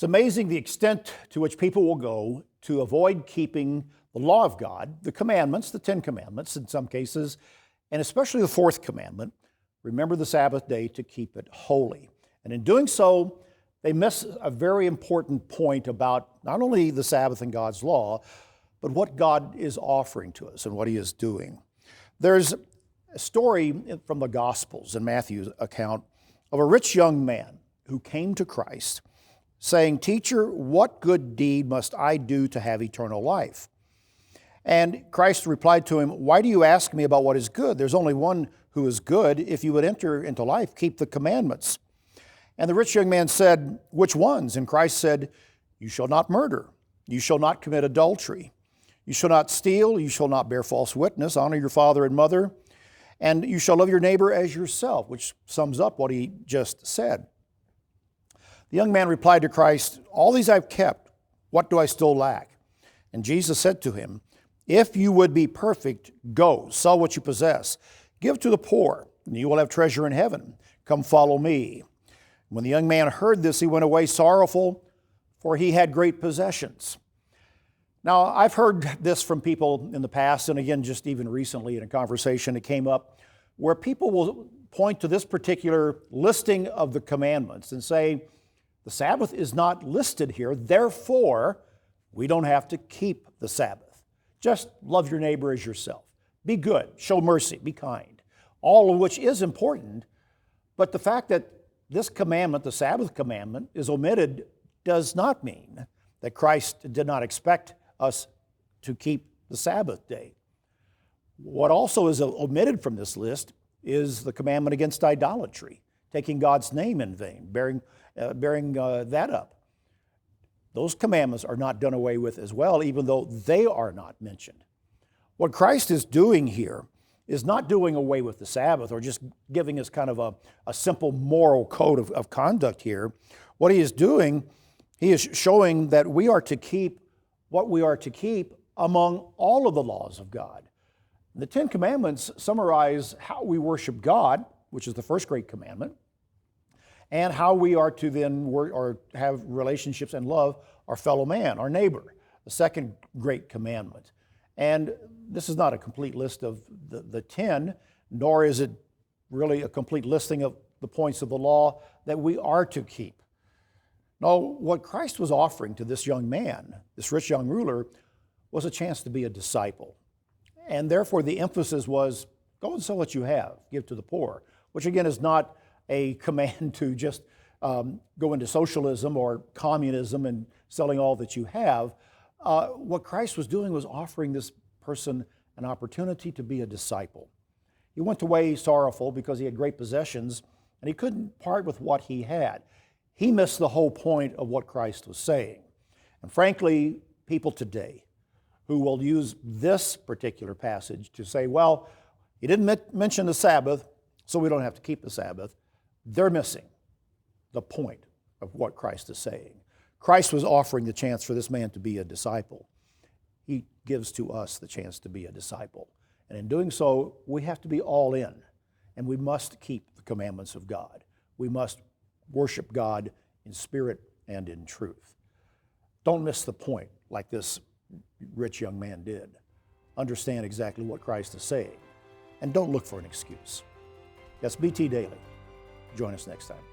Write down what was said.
It's amazing the extent to which people will go to avoid keeping the law of God, the commandments, the 10 Commandments in some cases, and especially the fourth commandment, remember the Sabbath day to keep it holy. And in doing so, they miss a very important point about not only the Sabbath and God's law, but what God is offering to us and what He is doing. There's a story from the Gospels in Matthew's account of a rich young man who came to Christ saying, "Teacher, what good deed must I do to have eternal life?" And Christ replied to him, "Why do you ask me about what is good? There's only one who is good. If you would enter into life, keep the commandments." And the rich young man said, "Which ones?" And Christ said, "You shall not murder. You shall not commit adultery. You shall not steal. You shall not bear false witness. Honor your father and mother. And you shall love your neighbor as yourself," which sums up what he just said. The young man replied to Christ, "All these I've kept. What do I still lack?" And Jesus said to him, "If you would be perfect, go, sell what you possess, give to the poor, and you will have treasure in heaven. Come follow me." When the young man heard this, he went away sorrowful, for he had great possessions. Now, I've heard this from people in the past, and again, just even recently in a conversation that came up, where people will point to this particular listing of the commandments and say, the Sabbath is not listed here, therefore, we don't have to keep the Sabbath. Just love your neighbor as yourself. Be good, show mercy, be kind. All of which is important, but the fact that this commandment, the Sabbath commandment, is omitted does not mean that Christ did not expect us to keep the Sabbath day. What also is omitted from this list is the commandment against idolatry, taking God's name in vain, bearing that up. Those commandments are not done away with as well, even though they are not mentioned. What Christ is doing here is not doing away with the Sabbath or just giving us kind of a simple moral code of conduct here. What He is doing, He is showing that we are to keep what we are to keep among all of the laws of God. The 10 Commandments summarize how we worship God, which is the first great commandment, and how we are to then work or have relationships and love our fellow man, our neighbor, the second great commandment. And this is not a complete list of the 10, nor is it really a complete listing of the points of the law that we are to keep. No, what Christ was offering to this young man, this rich young ruler, was a chance to be a disciple. And therefore the emphasis was, go and sell what you have, give to the poor, which again is not a command to just go into socialism or communism and selling all that you have. What Christ was doing was offering this person an opportunity to be a disciple. He went away sorrowful because he had great possessions and he couldn't part with what he had. He missed the whole point of what Christ was saying. And frankly, people today who will use this particular passage to say, well, he didn't mention the Sabbath, so we don't have to keep the Sabbath, they're missing the point of what Christ is saying. Christ was offering the chance for this man to be a disciple. He gives to us the chance to be a disciple. And in doing so, we have to be all in, and we must keep the commandments of God. We must worship God in spirit and in truth. Don't miss the point like this rich young man did. Understand exactly what Christ is saying, and don't look for an excuse. That's BT Daily. Join us next time.